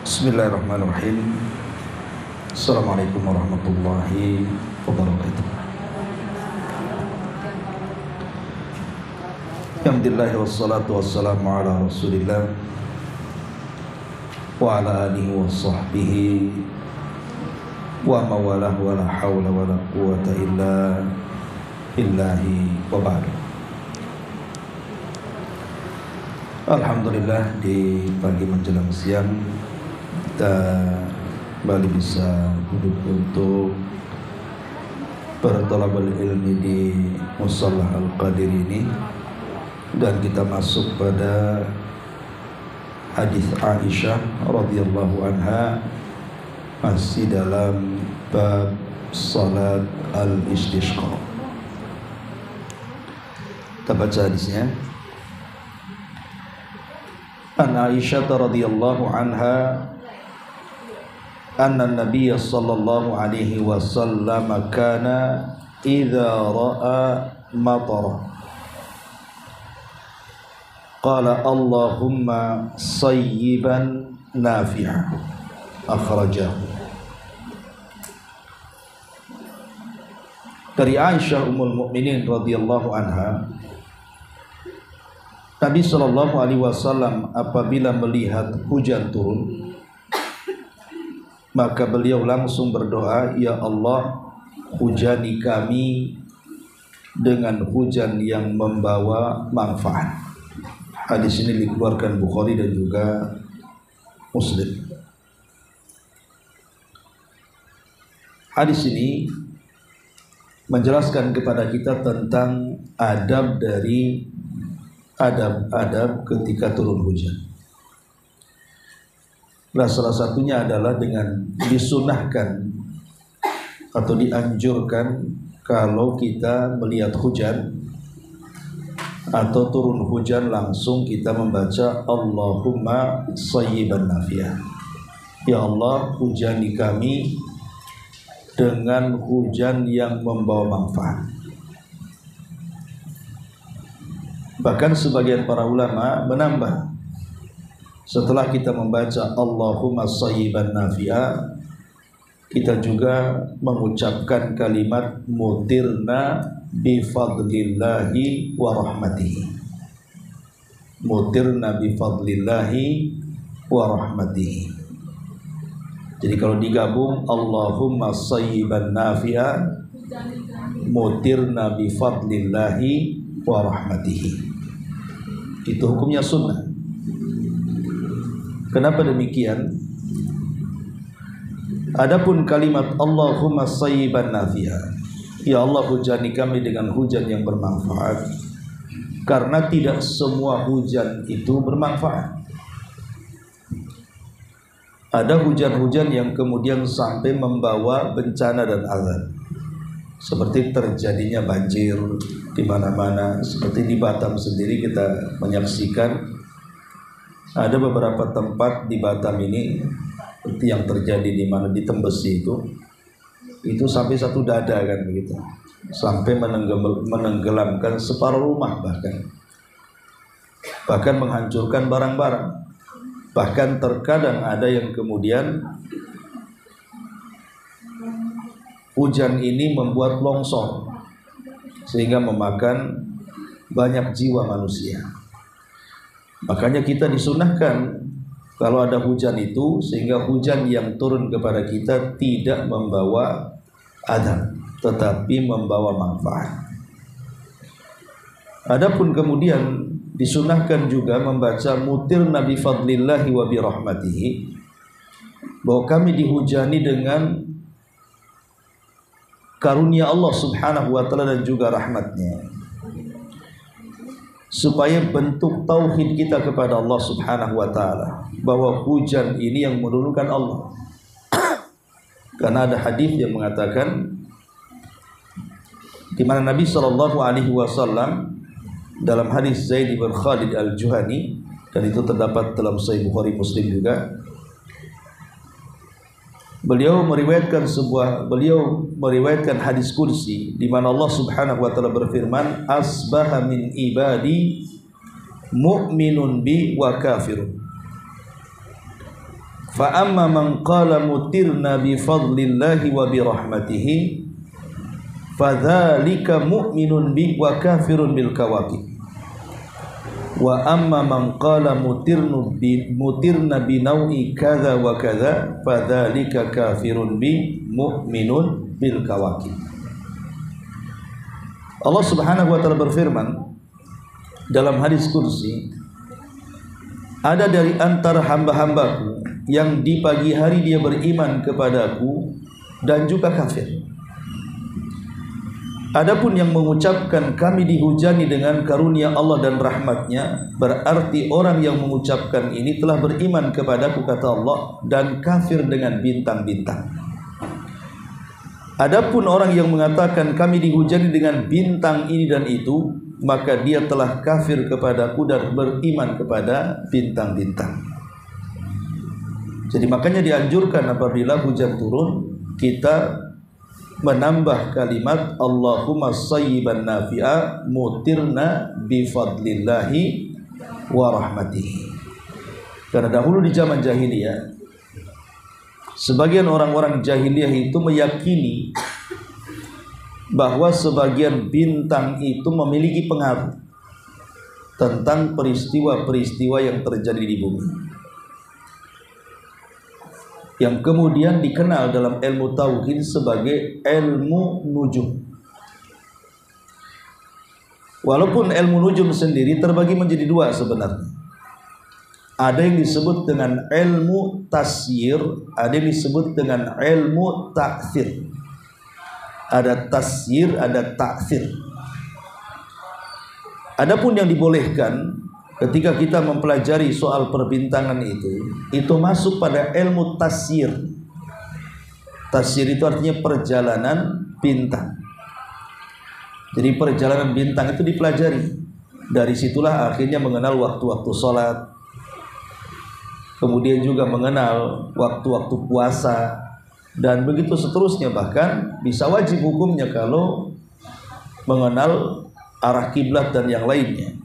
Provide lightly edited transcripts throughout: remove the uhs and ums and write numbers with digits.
Bismillahirrahmanirrahim. Assalamualaikum warahmatullahi wabarakatuh. Alhamdulillah wassalatu wassalamu ala rasulillah wa ala alihi wa sahbihi wa mawalah wa la hawla wa la quwata illa billahi wa ba'du. Alhamdulillah, di pagi menjelang siang kita kembali bisa duduk untuk bertolabul ilmi di Mushallah Al-Qadir ini, dan kita masuk pada hadis Aisyah radhiyallahu anha, masih dalam bab salat al-istisqa. Kita baca hadisnya. An Aisyah radhiyallahu anha anna Nabiy sallallahu alaihi wasallam kana idza ra'a matara qala Allahumma sayyiban nafi'an, akhrajahu. Dari Aisyah ummul mukminin radhiyallahu anha, Nabi sallallahu alaihi wasallam apabila melihat hujan turun, maka beliau langsung berdoa, ya Allah, hujani kami dengan hujan yang membawa manfaat. Hadis ini dikeluarkan Bukhari dan juga Muslim. Hadis ini menjelaskan kepada kita tentang adab dari adab ketika turun hujan. Nah, salah satunya adalah dengan disunahkan atau dianjurkan kalau kita melihat hujan atau turun hujan, langsung kita membaca Allahumma sayyiban nafi'an. Ya Allah, hujani kami dengan hujan yang membawa manfaat. Bahkan sebagian para ulama menambah, setelah kita membaca Allahumma sayyiban nafi'a, kita juga mengucapkan kalimat mutirna bifadlillahi wa rahmatihi. Mutirna bifadlillahi wa rahmatihi. Jadi kalau digabung Allahumma sayyiban nafi'a, mutirna bifadlillahi wa rahmatihi, itu hukumnya sunnah. Kenapa demikian? Adapun kalimat Allahumma sayyiban nafi'a, ya Allah, hujani kami dengan hujan yang bermanfaat, karena tidak semua hujan itu bermanfaat. Ada hujan-hujan yang kemudian sampai membawa bencana dan azab, seperti terjadinya banjir di mana-mana. Seperti di Batam sendiri kita menyaksikan ada beberapa tempat di Batam ini, seperti yang terjadi di mana di Tembesi itu sampai satu dada kan begitu, sampai menenggelamkan separuh rumah, bahkan menghancurkan barang-barang. Bahkan terkadang ada yang kemudian hujan ini membuat longsor sehingga memakan banyak jiwa manusia. Makanya kita disunahkan kalau ada hujan itu, sehingga hujan yang turun kepada kita tidak membawa adab, tetapi membawa manfaat. Adapun kemudian disunahkan juga membaca mutirna bi fadlillahi wa bi rahmatihi, bahwa kami dihujani dengan karunia Allah subhanahu wa ta'ala dan juga rahmatnya, supaya bentuk tauhid kita kepada Allah subhanahu wa ta'ala, bahwa hujan ini yang menurunkan Allah. Karena ada hadis yang mengatakan, di mana Nabi sallallahu alaihi wasallam dalam hadis Zaid bin Khalid al-Juhani, dan itu terdapat dalam Sahih Bukhari Muslim juga, beliau meriwayatkan hadis kursi di mana Allah Subhanahu wa taala berfirman, asbaha min ibadi mu'minun bi wa kafirun Fa amma man qala mutirna bi fadlillahi wa bi rahmatihi fadzalika mu'minun bi wa kafirun bil kawakib. Wa amma man qala mutirna bi naui kadza wa kadza fadzalika kafirun bi mu'minun bil kawakib. Allah Subhanahu wa taala berfirman dalam hadis kursi, ada dari antara hamba-hambaku yang di pagi hari dia beriman kepadaku dan juga kafir. Adapun yang mengucapkan kami dihujani dengan karunia Allah dan rahmatnya, berarti orang yang mengucapkan ini telah beriman kepadaku, kata Allah, dan kafir dengan bintang-bintang. Adapun orang yang mengatakan kami dihujani dengan bintang ini dan itu, maka dia telah kafir kepadaku dan beriman kepada bintang-bintang. Jadi makanya dianjurkan apabila hujan turun, kita menambah kalimat Allahumma sayyiban nafi'a mutirna bifadlillahi wa rahmatihi. Karena dahulu di zaman jahiliyah, sebagian orang-orang jahiliyah itu meyakini bahwa sebagian bintang itu memiliki pengaruh tentang peristiwa-peristiwa yang terjadi di bumi, yang kemudian dikenal dalam ilmu tauhid sebagai ilmu nujum. Walaupun ilmu nujum sendiri terbagi menjadi dua sebenarnya. Ada yang disebut dengan ilmu tasyir, ada yang disebut dengan ilmu ta'thir. Ada tasyir, ada ta'thir. Adapun yang dibolehkan ketika kita mempelajari soal perbintangan itu masuk pada ilmu tasyir. Tasyir itu artinya perjalanan bintang. Jadi perjalanan bintang itu dipelajari. Dari situlah akhirnya mengenal waktu-waktu sholat, kemudian juga mengenal waktu-waktu puasa, dan begitu seterusnya. Bahkan bisa wajib hukumnya kalau mengenal arah kiblat dan yang lainnya,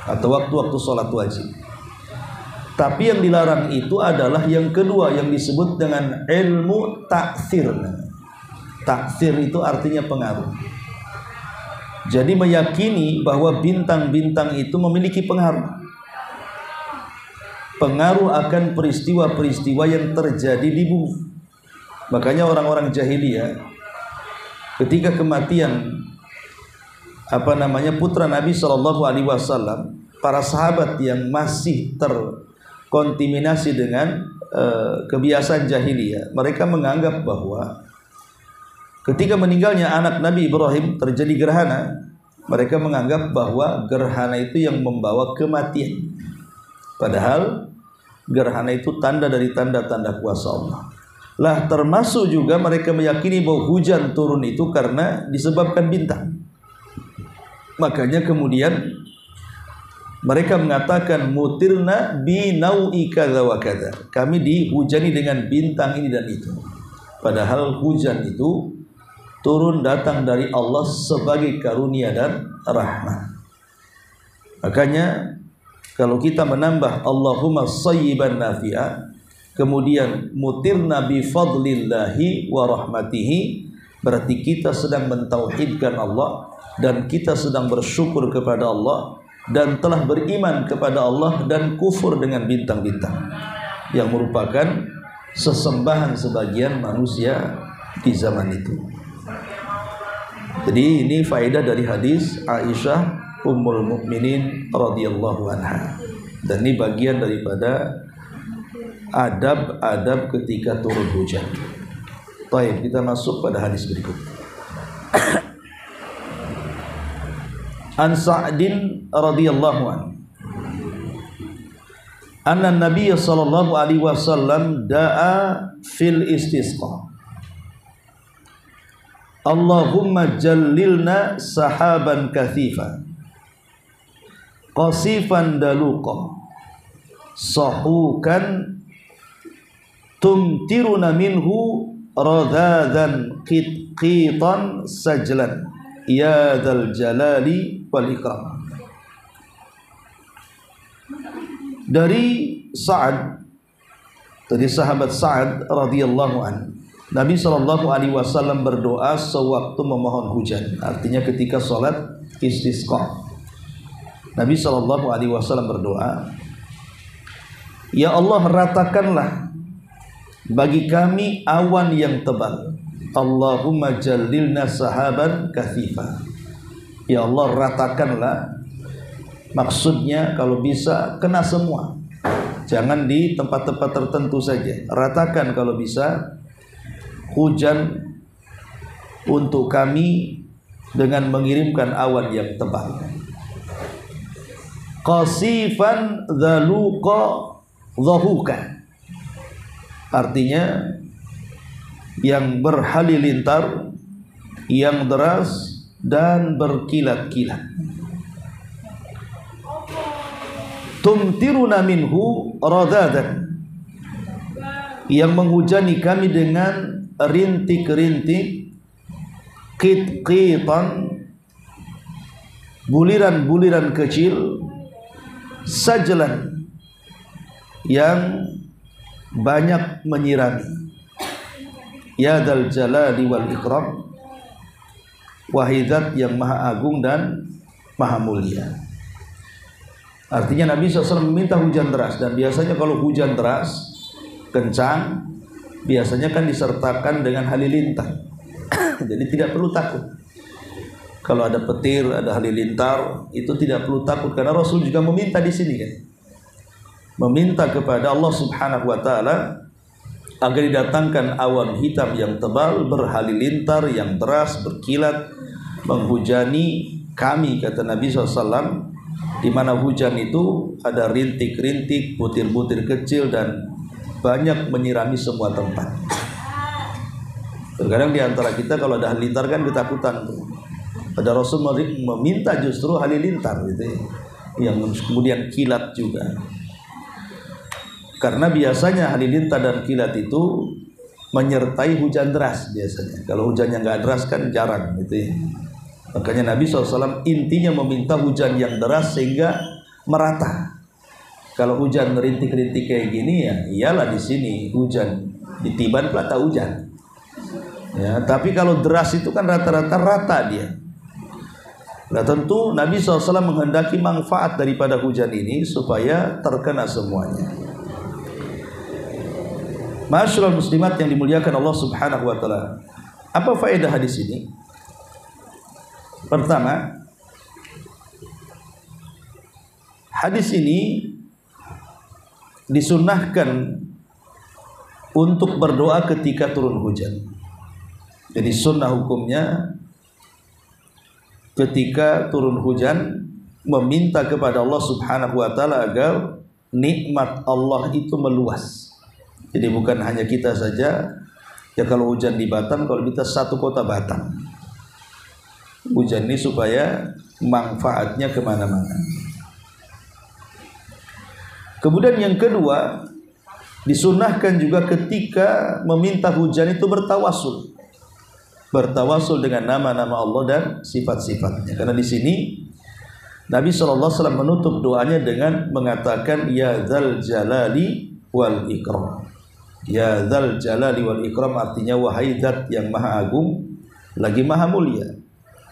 atau waktu-waktu sholat wajib. Tapi yang dilarang itu adalah yang kedua, yang disebut dengan ilmu ta'thir. Ta'thir itu artinya pengaruh. Jadi meyakini bahwa bintang-bintang itu memiliki pengaruh akan peristiwa-peristiwa yang terjadi di bumi. Makanya orang-orang jahiliyah ketika kematian putra Nabi SAW, para sahabat yang masih terkontaminasi dengan kebiasaan jahiliyah, mereka menganggap bahwa ketika meninggalnya anak Nabi Ibrahim terjadi gerhana, mereka menganggap bahwa gerhana itu yang membawa kematian. Padahal gerhana itu tanda dari tanda-tanda kuasa Allah. Lah termasuk juga mereka meyakini bahwa hujan turun itu karena disebabkan bintang. Makanya kemudian mereka mengatakan mutirna bi nau'i kadza wa kadza. Kami dihujani dengan bintang ini dan itu. Padahal hujan itu turun datang dari Allah sebagai karunia dan rahmat. Makanya kalau kita menambah Allahumma sayyiban nafi'a, kemudian mutirna bi fadlillahi wa rahmatihi, berarti kita sedang mentauhidkan Allah dan kita sedang bersyukur kepada Allah dan telah beriman kepada Allah dan kufur dengan bintang-bintang yang merupakan sesembahan sebagian manusia di zaman itu. Jadi ini faedah dari hadis Aisyah Ummul Mukminin radhiyallahu anha. Dan ini bagian daripada adab-adab ketika turun hujan. Baik, kita masuk pada hadis berikut. An Sa'din radhiyallahu anhu anna Nabiy sallallahu alaihi wasallam da'a fil istisqa. Allahumma jallilna sahaban kathifa qasifan daluqa sahukan tumtiruna minhu radhadan qitan sajlan ya dzal jalali wal ikram. Dari Sa'ad Dari sahabat Sa'ad radhiyallahu an, Nabi SAW berdoa sewaktu memohon hujan. Artinya ketika sholat istisqa, Nabi SAW berdoa, ya Allah, ratakanlah bagi kami awan yang tebal. Allahumma jallilna sahaban kathifa. Ya Allah, ratakanlah. Maksudnya kalau bisa kena semua, jangan di tempat-tempat tertentu saja. Ratakan kalau bisa hujan untuk kami dengan mengirimkan awan yang tebal. Qasifan dzaluqa dhahuka, artinya yang berhalilintar, yang deras dan berkilat-kilat. Tumtiruna minhu radadan, yang menghujani kami dengan rintik-rintik, qit-qitan, buliran-buliran kecil, sajlan, yang banyak menyirami. Ya dzal jalali wal ikram, wahai zat yang maha agung dan maha mulia. Artinya Nabi SAW meminta hujan deras, dan biasanya kalau hujan deras kencang biasanya kan disertakan dengan halilintar. Jadi tidak perlu takut. Kalau ada petir, ada halilintar, itu tidak perlu takut, karena Rasul juga meminta di sini kan. Meminta kepada Allah Subhanahu wa taala agar didatangkan awan hitam yang tebal, berhalilintar, yang deras, berkilat, menghujani kami, kata Nabi SAW, di mana hujan itu ada rintik-rintik, butir-butir kecil, dan banyak menyirami semua tempat. Terkadang di antara kita kalau ada halilintar kan ketakutan tuh. Ada Rasul meminta justru halilintar gitu ya, yang kemudian kilat juga. Karena biasanya halilintar dan kilat itu menyertai hujan deras biasanya. Kalau hujannya nggak deras kan jarang gitu ya. Makanya Nabi SAW intinya meminta hujan yang deras sehingga merata. Kalau hujan rintik-rintik kayak gini ya iyalah di sini hujan, di Tiban Plata hujan. Ya, tapi kalau deras itu kan rata-rata rata dia. Nah tentu Nabi SAW menghendaki manfaat daripada hujan ini supaya terkena semuanya. Ma'asyiral muslimat yang dimuliakan Allah Subhanahu wa taala. Apa faedah hadis ini? Pertama, hadis ini disunnahkan untuk berdoa ketika turun hujan. Jadi sunnah hukumnya ketika turun hujan meminta kepada Allah Subhanahu wa taala agar nikmat Allah itu meluas. Jadi bukan hanya kita saja. Ya kalau hujan di Batam, kalau kita satu kota Batam, hujan ini supaya manfaatnya kemana-mana. Kemudian yang kedua, disunnahkan juga ketika meminta hujan itu bertawasul. Bertawasul dengan nama-nama Allah dan sifat-sifatnya. Karena di sini Nabi SAW menutup doanya dengan mengatakan ya dzal jalali wal ikram. Ya dzal jalali wal ikram artinya wahai zat yang maha agung lagi maha mulia.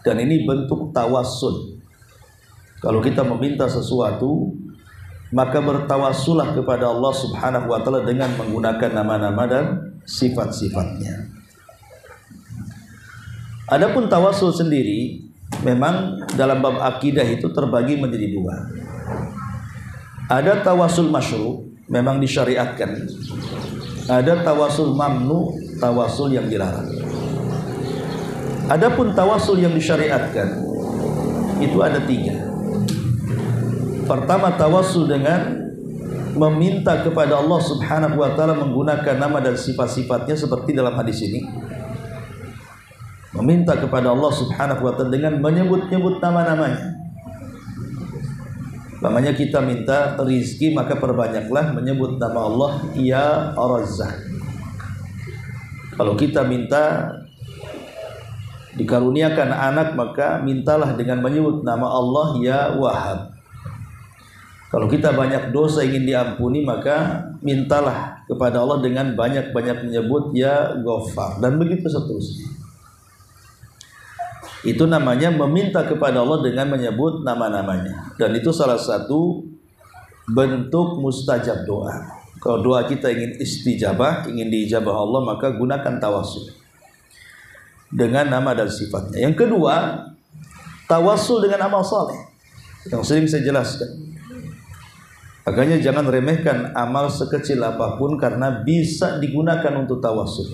Dan ini bentuk tawassul. Kalau kita meminta sesuatu, maka bertawassulah kepada Allah Subhanahu wa taala dengan menggunakan nama-nama dan sifat-sifatnya. Adapun tawassul sendiri memang dalam bab akidah itu terbagi menjadi dua. Ada tawassul masyru', memang disyariatkan. Ada tawassul mamnu, tawassul yang dilarang. Adapun tawassul yang disyariatkan itu ada tiga. Pertama, tawassul dengan meminta kepada Allah Subhanahu wa taala menggunakan nama dan sifat-sifatnya seperti dalam hadis ini. Meminta kepada Allah Subhanahu wa taala dengan menyebut-nyebut nama-namanya. Namanya kita minta rizki, maka perbanyaklah menyebut nama Allah ya Razzaq. Kalau kita minta dikaruniakan anak, maka mintalah dengan menyebut nama Allah ya Wahhab. Kalau kita banyak dosa ingin diampuni, maka mintalah kepada Allah dengan banyak-banyak menyebut ya Ghaffar, dan begitu seterusnya. Itu namanya meminta kepada Allah dengan menyebut nama-namanya, dan itu salah satu bentuk mustajab doa. Kalau doa kita ingin istijabah, ingin diijabah Allah, maka gunakan tawassul dengan nama dan sifatnya. Yang kedua, tawassul dengan amal saleh yang sering saya jelaskan. Makanya jangan remehkan amal sekecil apapun, karena bisa digunakan untuk tawassul.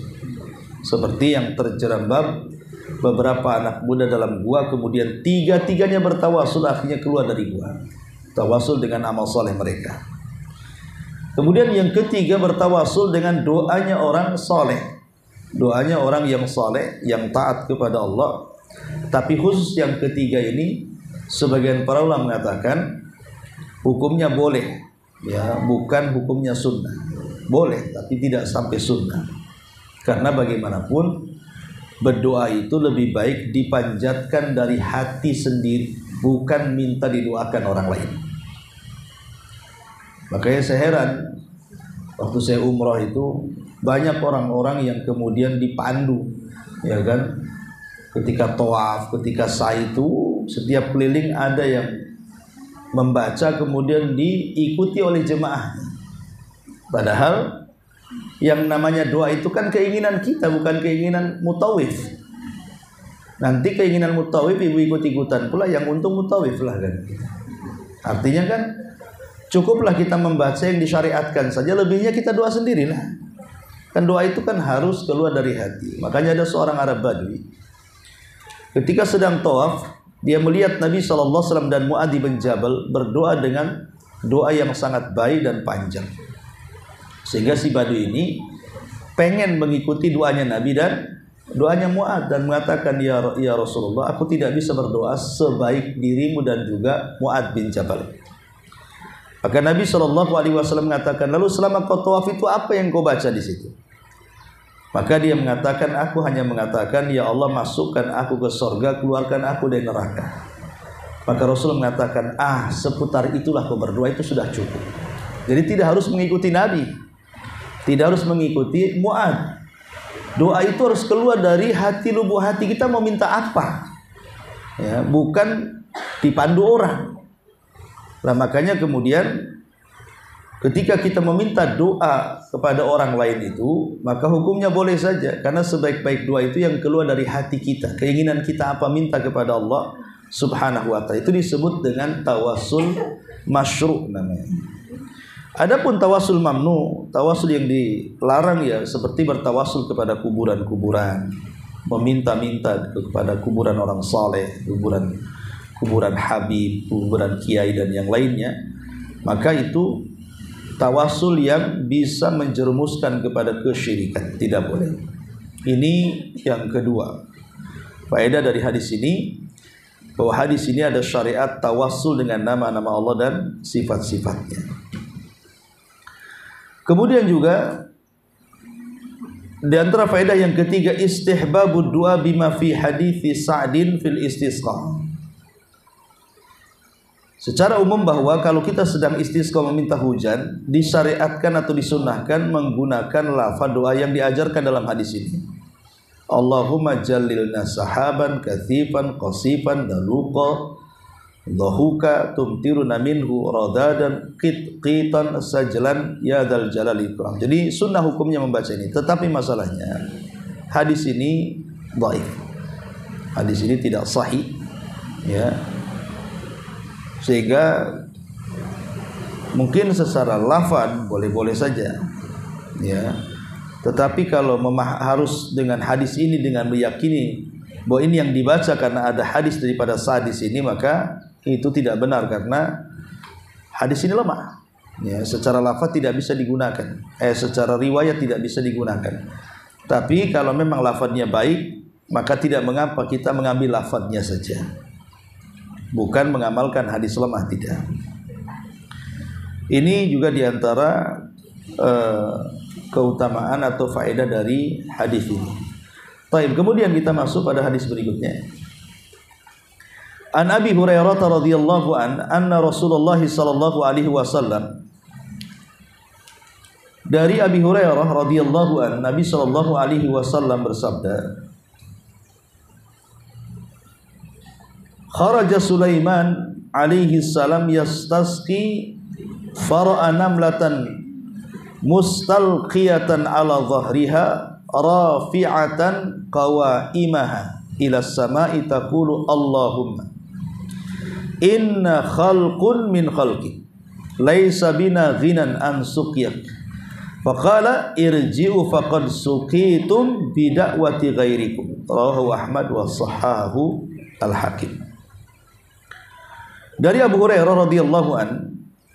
Seperti yang terjerembab beberapa anak muda dalam gua, kemudian tiga-tiganya bertawassul, akhirnya keluar dari gua. Tawassul dengan amal saleh mereka. Kemudian yang ketiga, bertawassul dengan doanya orang saleh. Doanya orang yang saleh, yang taat kepada Allah. Tapi khusus yang ketiga ini, sebagian para ulama mengatakan hukumnya boleh, ya, bukan hukumnya sunnah. Boleh, tapi tidak sampai sunnah. Karena bagaimanapun berdoa itu lebih baik dipanjatkan dari hati sendiri, bukan minta didoakan orang lain. Makanya saya heran waktu saya umroh itu, banyak orang-orang yang kemudian dipandu, ya kan, ketika tawaf, ketika sa'i itu setiap keliling ada yang membaca kemudian diikuti oleh jemaah. Padahal yang namanya doa itu kan keinginan kita, bukan keinginan mutawif. Nanti keinginan mutawif ibu ikut-ikutan pula, yang untung mutawif lah kan. Artinya kan cukuplah kita membaca yang disyariatkan saja, lebihnya kita doa sendirilah. Kan doa itu kan harus keluar dari hati. Makanya ada seorang Arab Badui, ketika sedang tawaf, dia melihat Nabi SAW dan Mu'adz bin Jabal berdoa dengan doa yang sangat baik dan panjang. Sehingga si Badui ini pengen mengikuti doanya Nabi dan doanya Mu'adz, dan mengatakan, ya Rasulullah, aku tidak bisa berdoa sebaik dirimu dan juga Mu'adz bin Jabal. Maka Nabi SAW mengatakan, lalu selama kau tawaf itu apa yang kau baca di situ? Maka dia mengatakan, aku hanya mengatakan, ya Allah, masukkan aku ke surga, keluarkan aku dari neraka. Maka Rasul mengatakan, seputar itulah kau berdoa, itu sudah cukup. Jadi tidak harus mengikuti Nabi, tidak harus mengikuti Mu'adz. Doa itu harus keluar dari hati, lubuk hati kita mau minta apa, ya, bukan dipandu orang. Nah, makanya kemudian ketika kita meminta doa kepada orang lain itu, maka hukumnya boleh saja, karena sebaik-baik doa itu yang keluar dari hati kita. Keinginan kita apa, minta kepada Allah Subhanahu wa ta'ala. Itu disebut dengan tawassul masyru' namanya. Adapun tawassul mamnu, tawassul yang dilarang, ya seperti bertawassul kepada kuburan-kuburan, meminta-minta kepada kuburan orang saleh, kuburan habib, kuburan kiai dan yang lainnya, maka itu tawassul yang bisa menjerumuskan kepada kesyirikan, tidak boleh. Ini yang kedua. Faedah dari hadis ini, bahwa hadis ini ada syariat tawassul dengan nama-nama Allah dan sifat-sifatnya. Kemudian juga di antara faedah yang ketiga, istihbabud du'a bima fi hadithi Sa'din fil istisqa. Secara umum bahwa kalau kita sedang istisqa meminta hujan, disyariatkan atau disunnahkan menggunakan lafaz doa yang diajarkan dalam hadis ini. Allahumma jallilna sahaban kathifan qasifan daluqa dhahuka tumtiruna minhu radadan qitan sajlan ya dzal jalali ikram. Jadi sunnah hukumnya membaca ini, tetapi masalahnya hadis ini dhaif. Hadis ini tidak sahih, ya. Sehingga mungkin secara lafaz boleh-boleh saja, ya. Tetapi kalau harus dengan hadis ini dengan meyakini bahwa ini yang dibaca karena ada hadis daripada Sa'd di sini, maka itu tidak benar, karena hadis ini lemah, ya, secara lafaz tidak bisa digunakan, secara riwayat tidak bisa digunakan. Tapi kalau memang lafaznya baik, maka tidak mengapa kita mengambil lafaznya saja, bukan mengamalkan hadis lemah, tidak. Ini juga diantara keutamaan atau faedah dari hadis ini. Baik, kemudian kita masuk pada hadis berikutnya. An Abi Hurairah radhiyallahu anna Rasulullah sallallahu alaihi wasallam, dari Abi Hurairah radhiyallahu Nabi sallallahu alaihi wasallam bersabda, kharaja Sulaiman alaihi salam yastasqi fara'a namlatan mustalqiyatan ala dhahriha rafi'atan qawaimaha ila samai taqulu Allahumma inna khalqun min khalqi laisa bina ghinan an suqyak faqala irji'u faqad suqitum bida'wati ghairikum rawahu Ahmad wa sahahu al-Hakim. Dari Abu Hurairah radhiyallahu an,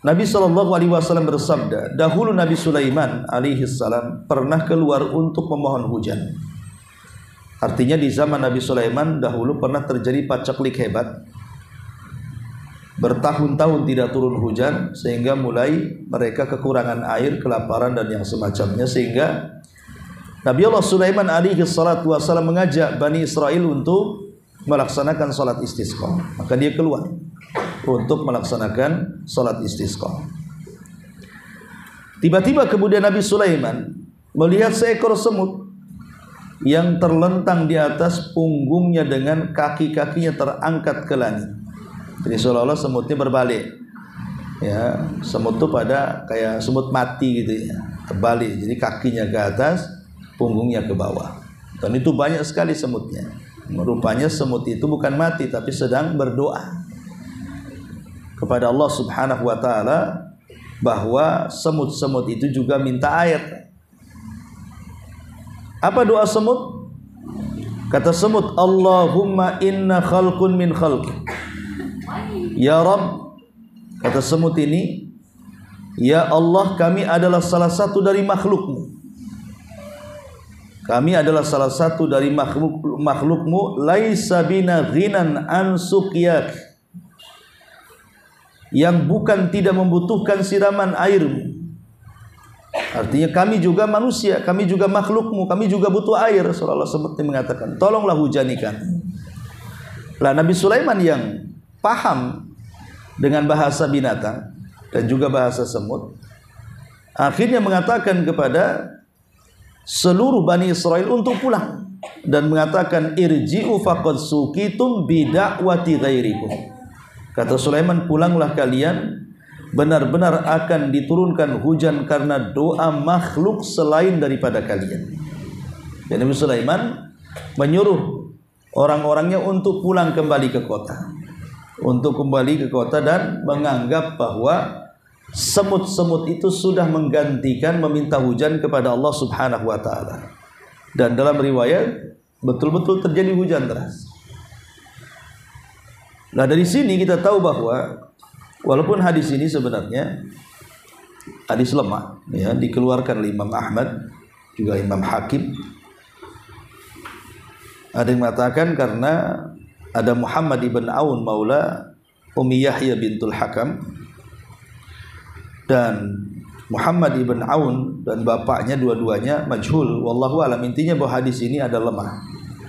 Nabi sallallahu alaihi wasallam bersabda, dahulu Nabi Sulaiman alaihi salam pernah keluar untuk memohon hujan. Artinya di zaman Nabi Sulaiman dahulu pernah terjadi paceklik hebat. Bertahun-tahun tidak turun hujan sehingga mulai mereka kekurangan air, kelaparan dan yang semacamnya, sehingga Nabi Allah Sulaiman alaihi salatu wasallam mengajak Bani Israel untuk melaksanakan salat istisqa. Maka dia keluar untuk melaksanakan salat istisqa. Tiba-tiba kemudian Nabi Sulaiman melihat seekor semut yang terlentang di atas punggungnya dengan kaki-kakinya terangkat ke langit. Jadi seolah-olah semutnya berbalik. Ya, semut itu pada kayak semut mati gitu ya, terbalik. Jadi kakinya ke atas, punggungnya ke bawah. Dan itu banyak sekali semutnya. Rupanya semut itu bukan mati tapi sedang berdoa kepada Allah Subhanahu wa taala bahwa semut-semut itu juga minta air. Apa doa semut? Kata semut, Allahumma inna khalqun min khalqi. Ya Rabb, kata semut ini, ya Allah, kami adalah salah satu dari makhlukmu. Kami adalah salah satu dari makhlukmu. Laisa bina ghinan an suqyak, yang bukan tidak membutuhkan siraman airmu. Artinya kami juga manusia, kami juga makhlukmu, kami juga butuh air. Rasulullah seperti mengatakan, tolonglah hujanikan. Lah Nabi Sulaiman yang paham dengan bahasa binatang dan juga bahasa semut, akhirnya mengatakan kepada seluruh Bani Israel untuk pulang dan mengatakan irji'u faqad suqitum bida'wati ghairikum. Kata Sulaiman, pulanglah kalian, benar-benar akan diturunkan hujan karena doa makhluk selain daripada kalian. Dan Nabi Sulaiman menyuruh orang-orangnya untuk pulang kembali ke kota, dan menganggap bahwa semut-semut itu sudah menggantikan meminta hujan kepada Allah Subhanahu wa taala. Dan dalam riwayat betul-betul terjadi hujan deras. Nah, dari sini kita tahu bahwa walaupun hadis ini sebenarnya hadis lemah, ya, dikeluarkan oleh Imam Ahmad juga Imam Hakim. Ada yang mengatakan karena ada Muhammad ibn Aun maula Ummi Yahya bintul Hakam, dan Muhammad ibn Aun dan bapaknya dua-duanya majhul. Wallahu alam. Intinya bahwa hadis ini ada lemah,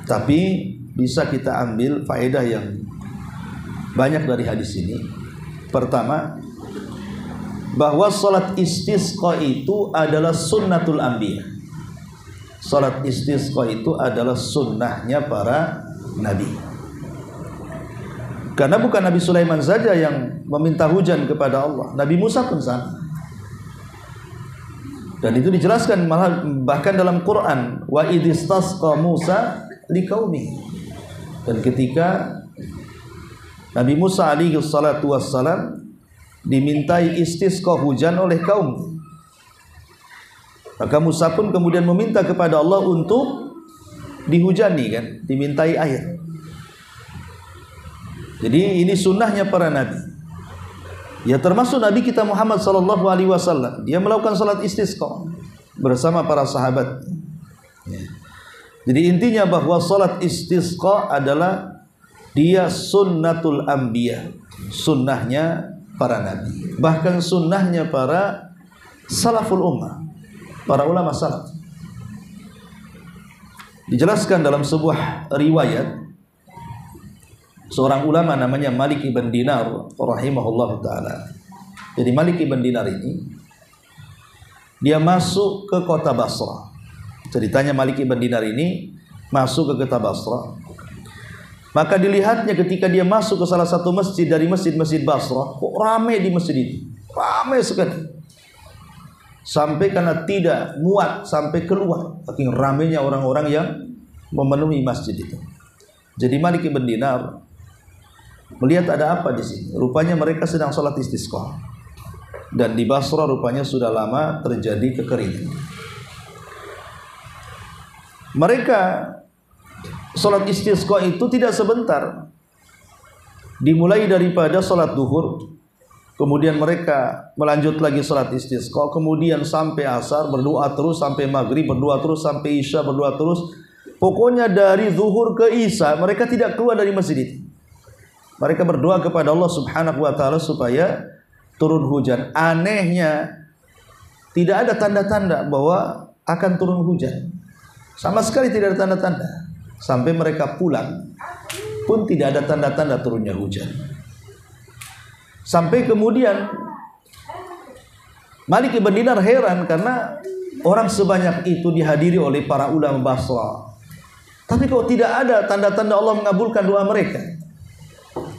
tapi bisa kita ambil faedah yang banyak dari hadis ini. Pertama, bahwa salat istisqa itu adalah sunnatul anbiya. Salat istisqa itu adalah sunnahnya para nabi. Karena bukan Nabi Sulaiman saja yang meminta hujan kepada Allah, Nabi Musa pun sama. Dan itu dijelaskan bahkan dalam Quran, wa idistasqa Musa liqaumi. Dan ketika Nabi Musa alaihi salatu wassalam dimintai istisqa hujan oleh kaum, maka Musa pun kemudian meminta kepada Allah untuk dihujani, kan, dimintai air. Jadi ini sunnahnya para nabi. Ya, termasuk Nabi kita Muhammad sallallahu alaihi wasallam, dia melakukan salat istisqa bersama para sahabat. Ya. Jadi intinya bahwa salat istisqa adalah dia sunnatul anbiya, sunnahnya para nabi, bahkan sunnahnya para salaful ummah, para ulama salaf. Dijelaskan dalam sebuah riwayat seorang ulama namanya Malik ibn Dinar rahimahullah ta'ala. Jadi Malik ibn Dinar ini dia masuk ke kota Basrah. Ceritanya Malik ibn Dinar ini masuk ke kota Basrah. Maka dilihatnya ketika dia masuk ke salah satu masjid dari masjid-masjid Basrah, kok ramai di masjid itu, ramai sekali. Sampai karena tidak muat sampai keluar, saking ramainya orang-orang yang memenuhi masjid itu. Jadi Malik ibn Dinar melihat ada apa di sini. Rupanya mereka sedang sholat istisqa. Dan di Basrah rupanya sudah lama terjadi kekeringan. Mereka sholat istisqa itu tidak sebentar. Dimulai daripada sholat duhur, kemudian mereka melanjut lagi sholat istisqa, kemudian sampai asar berdoa terus, sampai maghrib berdoa terus, sampai isya berdoa terus. Pokoknya dari zuhur ke isya mereka tidak keluar dari masjid itu. Mereka berdoa kepada Allah Subhanahu wa ta'ala supaya turun hujan. Anehnya tidak ada tanda-tanda bahwa akan turun hujan. Sama sekali tidak ada tanda-tanda. Sampai mereka pulang pun tidak ada tanda-tanda turunnya hujan. Sampai kemudian Malik ibn Dinar heran karena orang sebanyak itu dihadiri oleh para ulama Basrah, tapi kok tidak ada tanda-tanda Allah mengabulkan doa mereka.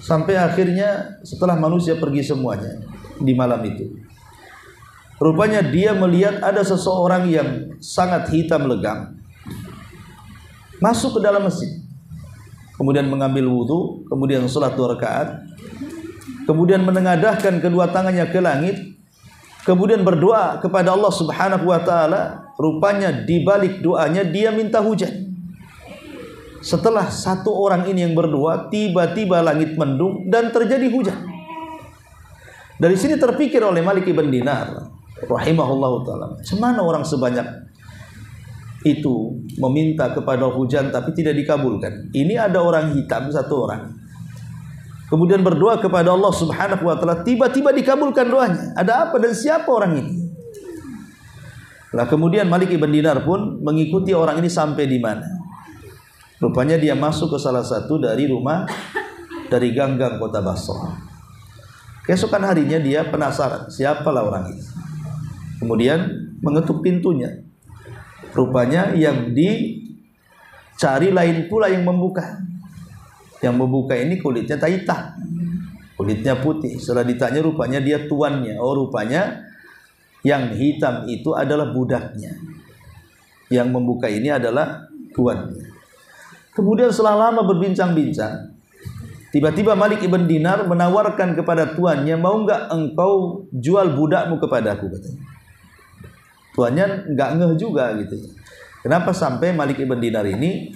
Sampai akhirnya setelah manusia pergi semuanya di malam itu, rupanya dia melihat ada seseorang yang sangat hitam legam masuk ke dalam masjid, kemudian mengambil wudhu, kemudian sholat 2 rakaat, kemudian menengadahkan kedua tangannya ke langit, kemudian berdoa kepada Allah Subhanahu wa ta'ala. Rupanya di balik doanya dia minta hujan. Setelah satu orang ini yang berdoa, tiba-tiba langit mendung dan terjadi hujan. Dari sini terpikir oleh Malik ibn Dinar rahimahullah ta'ala, semana orang sebanyak itu meminta kepada hujan tapi tidak dikabulkan. Ini ada orang hitam satu orang, kemudian berdoa kepada Allah Subhanahu wa ta'ala, tiba-tiba dikabulkan doanya. Ada apa dan siapa orang ini? Nah, kemudian Malik ibn Dinar pun mengikuti orang ini sampai di mana. Rupanya dia masuk ke salah satu dari rumah dari gang-gang kota Basrah. Keesokan harinya dia penasaran, siapalah orang ini. Kemudian mengetuk pintunya. Rupanya yang dicari lain pula yang membuka. Yang membuka ini kulitnya hitam, kulitnya putih. Setelah ditanya rupanya dia tuannya. Oh, rupanya yang hitam itu adalah budaknya. Yang membuka ini adalah tuannya. Kemudian setelah lama berbincang-bincang, tiba-tiba Malik ibn Dinar menawarkan kepada tuannya, mau enggak engkau jual budakmu kepadaku, katanya. Tuannya enggak ngeh juga gitu. Kenapa sampai Malik ibn Dinar ini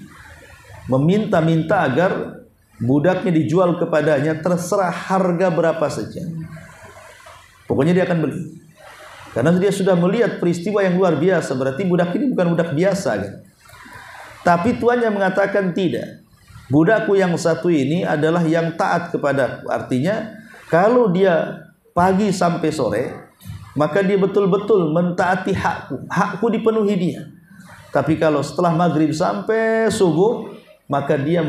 meminta-minta agar budaknya dijual kepadanya, terserah harga berapa saja. Pokoknya dia akan beli. Karena dia sudah melihat peristiwa yang luar biasa. Berarti budak ini bukan budak biasa kan. Tapi tuannya mengatakan tidak. Budakku yang satu ini adalah yang taat kepadaku. Artinya kalau dia pagi sampai sore, maka dia betul-betul mentaati hakku. Hakku dipenuhi dia. Tapi kalau setelah maghrib sampai subuh, maka dia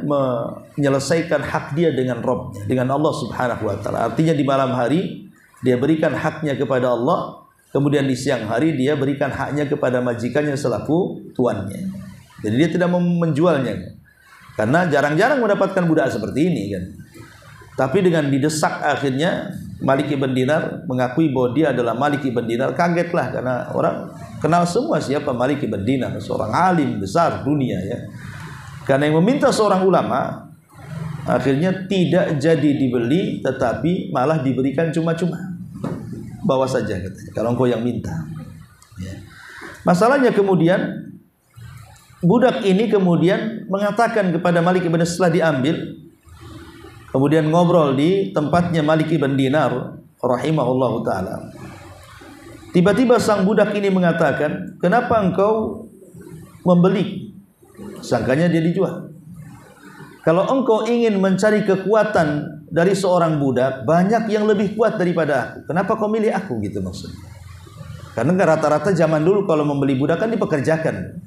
menyelesaikan hak dia dengan Rabbnya, dengan Allah Subhanahu wa ta'ala. Artinya di malam hari dia berikan haknya kepada Allah, kemudian di siang hari dia berikan haknya kepada majikannya selaku tuannya. Jadi dia tidak menjualnya, karena jarang-jarang mendapatkan budak seperti ini kan. Tapi dengan didesak, akhirnya Malik ibn Dinar mengakui bahwa dia adalah Malik ibn Dinar. Kagetlah karena orang kenal semua siapa Malik ibn Dinar, seorang alim besar dunia ya. Karena yang meminta seorang ulama akhirnya tidak jadi dibeli, tetapi malah diberikan cuma-cuma. Bawa saja katanya, kalau engkau yang minta ya. Masalahnya kemudian budak ini kemudian mengatakan kepada Malik ibn Dinar setelah diambil, kemudian ngobrol di tempatnya Malik ibn Dinar rahimahullahu ta'ala. Tiba-tiba sang budak ini mengatakan, kenapa engkau membeli? Sangkanya dia dijual. Kalau engkau ingin mencari kekuatan dari seorang budak, banyak yang lebih kuat daripada aku. Kenapa kau milih aku gitu maksudnya? Karena rata-rata zaman dulu kalau membeli budak kan dipekerjakan.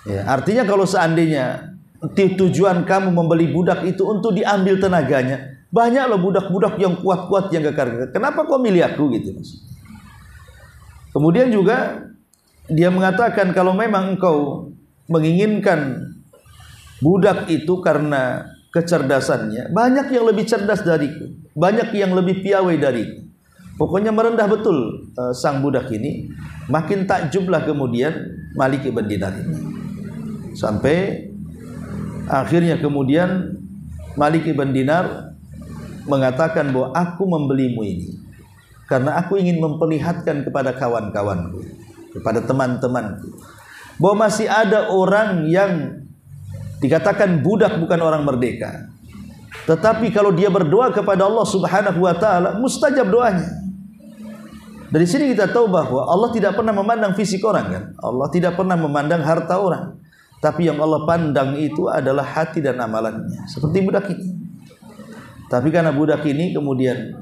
Ya, artinya kalau seandainya tujuan kamu membeli budak itu untuk diambil tenaganya? Banyak loh budak-budak yang kuat-kuat yang gagah-gagah. Kenapa kau milih aku gitu? Kemudian juga dia mengatakan kalau memang engkau menginginkan budak itu karena kecerdasannya, banyak yang lebih cerdas dariku, banyak yang lebih piawai dariku. Pokoknya merendah betul sang budak ini. Makin takjublah kemudian Malik ibn Dinar ini. Sampai akhirnya kemudian Malik ibn Dinar mengatakan bahwa aku membelimu ini karena aku ingin memperlihatkan kepada kawan-kawanku, kepada teman-temanku, bahwa masih ada orang yang dikatakan budak bukan orang merdeka, tetapi kalau dia berdoa kepada Allah Subhanahu wa taala, mustajab doanya. Dari sini kita tahu bahwa Allah tidak pernah memandang fisik orang, kan? Allah tidak pernah memandang harta orang, tapi yang Allah pandang itu adalah hati dan amalannya. Seperti budak ini. Tapi karena budak ini kemudian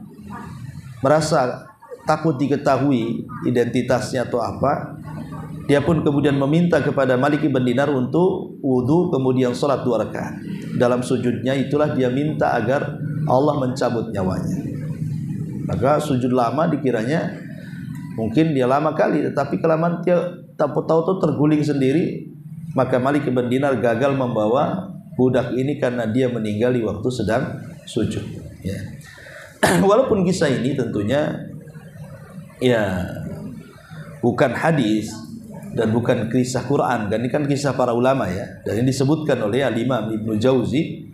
merasa takut diketahui identitasnya atau apa, dia pun kemudian meminta kepada Malik ibn Dinar untuk wudu, kemudian sholat 2 rakaat. Dalam sujudnya itulah dia minta agar Allah mencabut nyawanya. Maka sujud lama dikiranya mungkin dia lama kali, tetapi kelamaan dia tahu-tahu terguling sendiri. Maka Malik ibn Dinar gagal membawa budak ini karena dia meninggal di waktu sedang sujud. Ya. Walaupun kisah ini tentunya ya bukan hadis dan bukan kisah Quran, kan ini kan kisah para ulama ya. Dan ini disebutkan oleh Al-Imam Ibnu Jauzi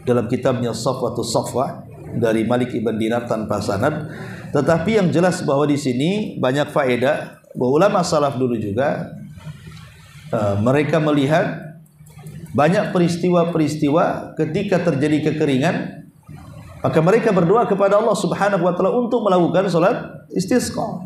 dalam kitabnya Safwatus Safwa dari Malik ibn Dinar tanpa sanad. Tetapi yang jelas bahwa di sini banyak faedah bahwa ulama salaf dulu juga mereka melihat banyak peristiwa-peristiwa ketika terjadi kekeringan, maka mereka berdoa kepada Allah Subhanahu wa taala untuk melakukan salat istisqa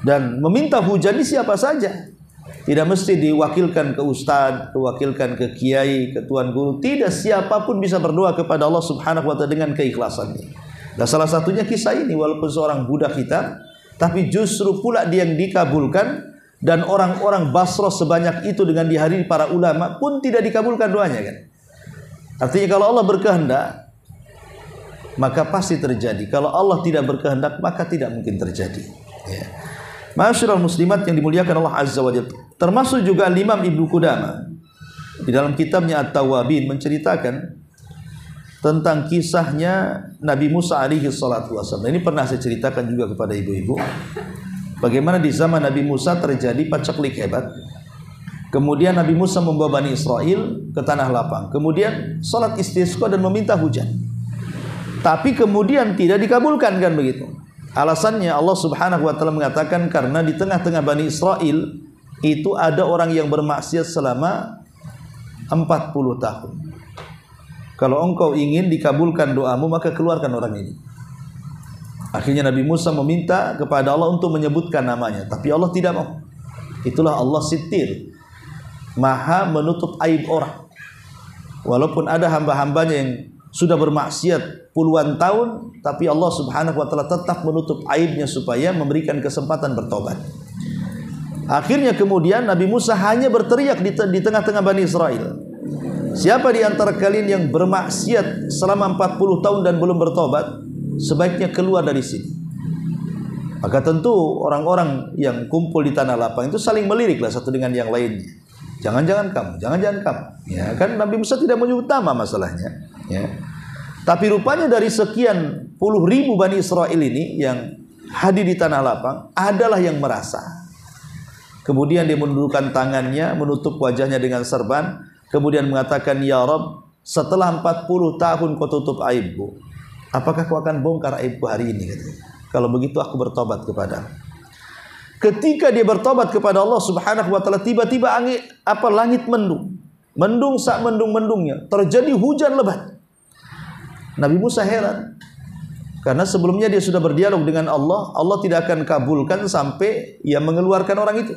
dan meminta hujan di siapa saja. Tidak mesti diwakilkan ke ustaz, diwakilkan ke kiai, ke tuan guru. Tidak, siapapun bisa berdoa kepada Allah Subhanahu wa taala dengan keikhlasannya. Nah, salah satunya kisah ini, walaupun seorang budak hitam, tapi justru pula dia yang dikabulkan, dan orang-orang Basrah sebanyak itu dengan dihadiri para ulama pun tidak dikabulkan doanya, kan? Artinya kalau Allah berkehendak maka pasti terjadi. Kalau Allah tidak berkehendak maka tidak mungkin terjadi. Ya. Ma'asyiral muslimat yang dimuliakan Allah Azza wa Jalla. Termasuk juga Imam Ibnu Qudamah di dalam kitabnya At-Tawwabin menceritakan tentang kisahnya Nabi Musa alaihi salatu wasallam. Ini pernah saya ceritakan juga kepada ibu-ibu. Bagaimana di zaman Nabi Musa terjadi paceklik hebat. Kemudian Nabi Musa membawa Bani Israel ke tanah lapang. Kemudian salat istisqa dan meminta hujan. Tapi kemudian tidak dikabulkan, kan begitu. Alasannya Allah Subhanahu wa taala mengatakan karena di tengah-tengah Bani Israel itu ada orang yang bermaksiat selama 40 tahun. Kalau engkau ingin dikabulkan doamu maka keluarkan orang ini. Akhirnya Nabi Musa meminta kepada Allah untuk menyebutkan namanya, tapi Allah tidak mau. Itulah Allah Sittir, Maha menutup aib orang. Walaupun ada hamba-hambanya yang sudah bermaksiat puluhan tahun, tapi Allah Subhanahu wa taala tetap menutup aibnya supaya memberikan kesempatan bertobat. Akhirnya kemudian Nabi Musa hanya berteriak di tengah-tengah Bani Israel, siapa di antara kalian yang bermaksiat selama 40 tahun dan belum bertobat, sebaiknya keluar dari sini. Maka tentu orang-orang yang kumpul di tanah lapang itu saling meliriklah satu dengan yang lainnya. Jangan-jangan kamu, jangan-jangan kamu. Ya, kan Nabi Musa tidak menyebut nama masalahnya. Ya. Tapi rupanya dari sekian puluh ribu Bani Israel ini yang hadir di tanah lapang, adalah yang merasa. Kemudian dia menundukkan tangannya, menutup wajahnya dengan serban, kemudian mengatakan, ya Rabb, setelah 40 tahun kau tutup aibku, apakah kau akan bongkar aibku hari ini? Kalau begitu aku bertobat kepadamu. Ketika dia bertobat kepada Allah Subhanahu wa taala, tiba-tiba langit mendung. Mendung sak mendung-mendungnya, terjadi hujan lebat. Nabi Musa heran. Karena sebelumnya dia sudah berdialog dengan Allah, Allah tidak akan kabulkan sampai ia mengeluarkan orang itu.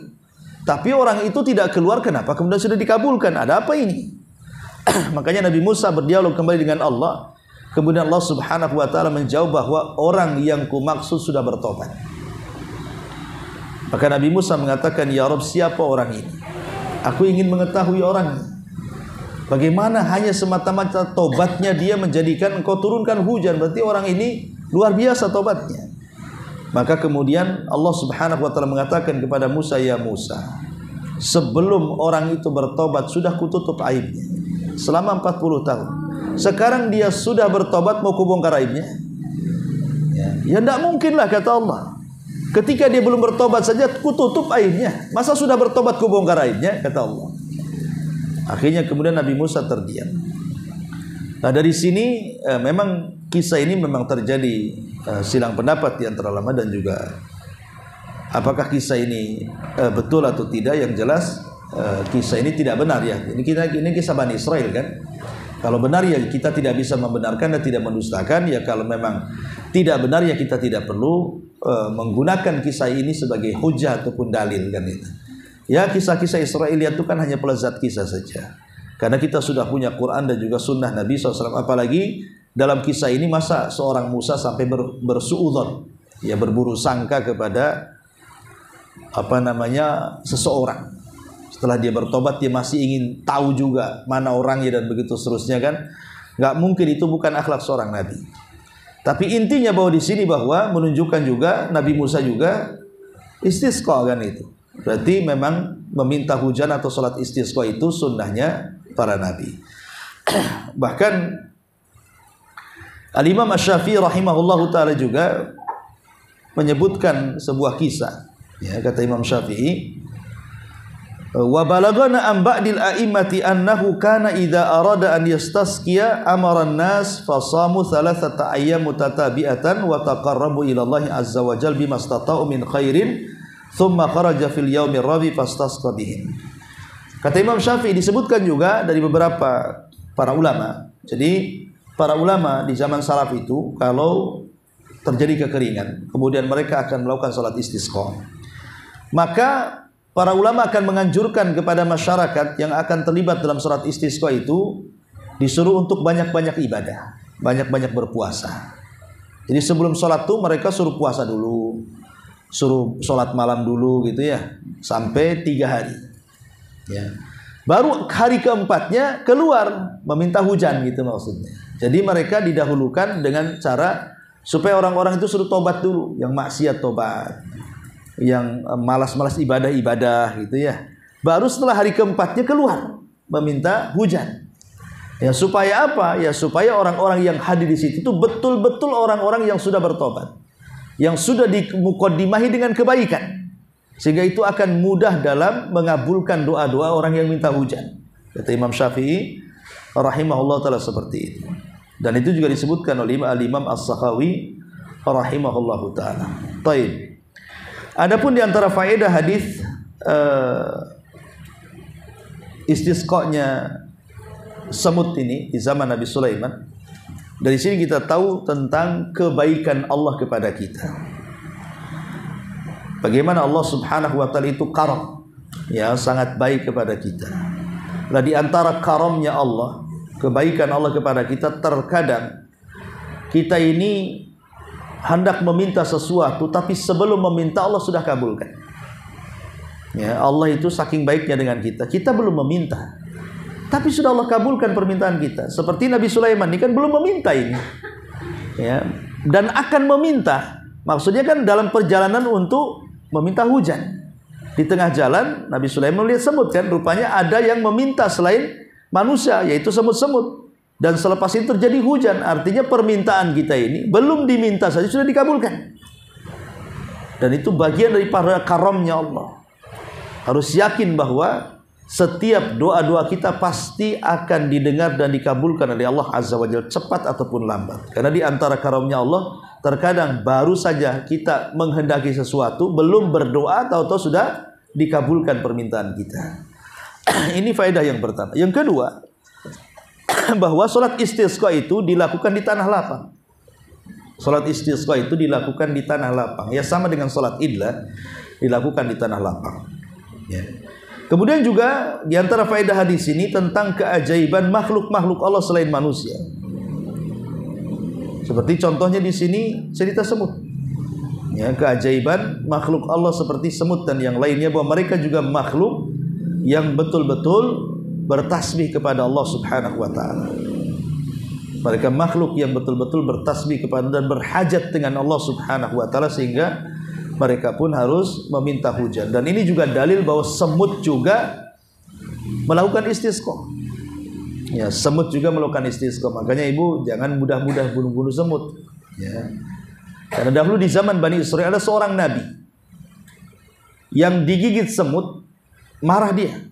Tapi orang itu tidak keluar, kenapa kemudian sudah dikabulkan? Ada apa ini? Makanya Nabi Musa berdialog kembali dengan Allah. Kemudian Allah Subhanahu wa taala menjawab bahwa orang yang kumaksud sudah bertobat. Maka Nabi Musa mengatakan, ya Rabb, siapa orang ini? Aku ingin mengetahui orangnya. Bagaimana hanya semata-mata tobatnya dia menjadikan engkau turunkan hujan? Berarti orang ini luar biasa tobatnya. Maka kemudian Allah Subhanahu wa taala mengatakan kepada Musa, ya Musa, sebelum orang itu bertobat sudah kututup aibnya selama 40 tahun. Sekarang dia sudah bertobat, mau kubongkar aibnya? Ya tidak mungkinlah, kata Allah. Ketika dia belum bertobat saja kututup aibnya, masa sudah bertobat kubongkar aibnya, kata Allah. Akhirnya kemudian Nabi Musa terdiam. Nah dari sini memang kisah ini memang terjadi silang pendapat di antara ulama, dan juga apakah kisah ini betul atau tidak. Yang jelas kisah ini tidak benar ya. Ini kisah Bani Israel kan. Kalau benar ya kita tidak bisa membenarkan dan tidak mendustakan. Ya kalau memang tidak benar ya kita tidak perlu menggunakan kisah ini sebagai hujah ataupun dalil kan itu. Ya kisah-kisah Israiliyat itu kan hanya pelezat kisah saja. Karena kita sudah punya Quran dan juga sunnah Nabi SAW. Apalagi dalam kisah ini masa seorang Musa sampai bersuudzon, ya berburu sangka kepada seseorang. Setelah dia bertobat dia masih ingin tahu juga mana orangnya dan begitu seterusnya kan. Nggak mungkin, itu bukan akhlak seorang Nabi. Tapi intinya bahwa di sini bahwa menunjukkan juga Nabi Musa juga istisqa kan itu. Berarti memang meminta hujan atau salat istisqa itu sunnahnya para nabi. Bahkan Al-Imam Asy-Syafi'i rahimahullahu taala juga menyebutkan sebuah kisah. Ya, kata Imam Syafi'i, wa balagana an ba'dil a'immati annahu kana idza arada an yastasqiya amara an-nas fasamu thalathata ayyam mutatabi'atan wa taqarrabu ila Allah azza wa jalla bimastata'u min khairin thumma kharaja fil yaumir rabi fastasqa bihim. Kata Imam Syafi'i, disebutkan juga dari beberapa para ulama. Jadi para ulama di zaman salaf itu kalau terjadi kekeringan, kemudian mereka akan melakukan salat istisqa, maka para ulama akan menganjurkan kepada masyarakat yang akan terlibat dalam salat istisqa itu disuruh untuk banyak-banyak ibadah, banyak-banyak berpuasa. Jadi sebelum salat tuh mereka suruh puasa dulu, suruh sholat malam dulu gitu ya, sampai 3 hari ya. Baru hari keempatnya keluar meminta hujan gitu maksudnya. Jadi mereka didahulukan dengan cara supaya orang-orang itu suruh tobat dulu, yang maksiat tobat, yang malas-malas ibadah gitu ya. Baru setelah hari keempatnya keluar meminta hujan. Ya supaya apa? Ya supaya orang-orang yang hadir di situ itu betul-betul orang-orang yang sudah bertobat, yang sudah dimukaddimahi dengan kebaikan, sehingga itu akan mudah dalam mengabulkan doa-doa orang yang minta hujan. Kata Imam Syafi'i rahimahullah ta'ala seperti itu. Dan itu juga disebutkan oleh Al-Imam As-Sakhawi rahimahullah ta'ala. Taib. Adapun di antara faedah hadis istisqanya semut ini di zaman Nabi Sulaiman, dari sini kita tahu tentang kebaikan Allah kepada kita. Bagaimana Allah Subhanahu wa taala itu karam, ya sangat baik kepada kita. Nah di antara karamnya Allah, kebaikan Allah kepada kita, terkadang kita ini hendak meminta sesuatu, tapi sebelum meminta Allah sudah kabulkan. Ya, Allah itu saking baiknya dengan kita. Kita belum meminta, tapi sudah Allah kabulkan permintaan kita. Seperti Nabi Sulaiman ini kan belum meminta ini, ya, dan akan meminta. Maksudnya kan dalam perjalanan untuk meminta hujan. Di tengah jalan Nabi Sulaiman melihat semut kan, rupanya ada yang meminta selain manusia, yaitu semut-semut. Dan selepas itu terjadi hujan. Artinya permintaan kita ini belum diminta saja sudah dikabulkan. Dan itu bagian daripada karamnya Allah. Harus yakin bahwa setiap doa-doa kita pasti akan didengar dan dikabulkan oleh Allah Azza wa Jalla, cepat ataupun lambat. Karena di antara karamnya Allah, terkadang baru saja kita menghendaki sesuatu, belum berdoa, tahu-tahu sudah dikabulkan permintaan kita. Ini faedah yang pertama. Yang kedua, bahwa sholat istisqa itu dilakukan di tanah lapang. Sholat istisqa itu dilakukan di tanah lapang. Ya sama dengan sholat id lah, dilakukan di tanah lapang. Ya. Kemudian juga di antara faedah hadis ini tentang keajaiban makhluk-makhluk Allah selain manusia. Seperti contohnya di sini cerita semut. Ya, keajaiban makhluk Allah seperti semut dan yang lainnya, bahwa mereka juga makhluk yang betul-betul bertasbih kepada Allah Subhanahu wa taala. Mereka makhluk yang betul-betul bertasbih kepada dan berhajat dengan Allah Subhanahu wa taala, sehingga mereka pun harus meminta hujan. Dan ini juga dalil bahwa semut juga melakukan istisqa. Ya, semut juga melakukan istisqa. Makanya ibu jangan mudah-mudah bunuh-bunuh semut. Ya. Karena dahulu di zaman Bani Israil ada seorang nabi yang digigit semut, marah dia.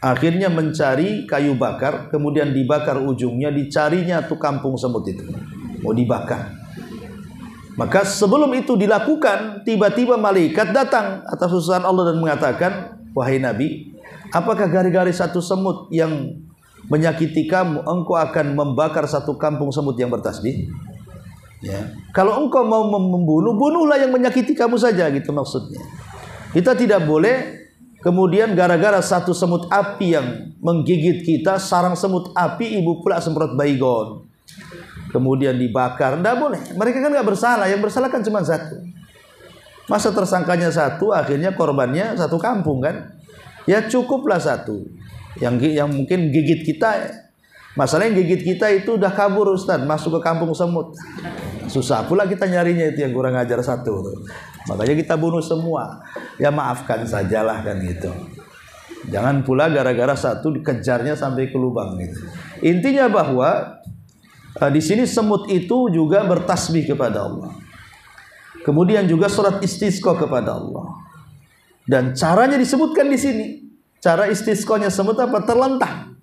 Akhirnya mencari kayu bakar, kemudian dibakar ujungnya, dicarinya tuh kampung semut itu, mau dibakar. Maka sebelum itu dilakukan, tiba-tiba malaikat datang atas utusan Allah dan mengatakan, wahai Nabi, apakah gara-gara satu semut yang menyakiti kamu, engkau akan membakar satu kampung semut yang bertasbih? Ya. Kalau engkau mau membunuh, bunuhlah yang menyakiti kamu saja, gitu maksudnya. Kita tidak boleh kemudian gara-gara satu semut api yang menggigit kita, sarang semut api, ibu pula semprot baygon, kemudian dibakar. Tidak boleh. Mereka kan nggak bersalah. Yang bersalah kan cuma satu. Masa tersangkanya satu, akhirnya korbannya satu kampung kan? Ya cukuplah satu. Yang mungkin gigit kita. Masalahnya gigit kita itu udah kabur Ustaz, masuk ke kampung semut. Susah pula kita nyarinya, itu yang kurang ajar satu. Makanya kita bunuh semua. Ya maafkan sajalah kan gitu. Jangan pula gara-gara satu dikejarnya sampai ke lubang gitu. Intinya bahwa di sini semut itu juga bertasbih kepada Allah. Kemudian juga surat istisqa kepada Allah. Dan caranya disebutkan di sini. Cara istisqanya semut apa? Terlentang.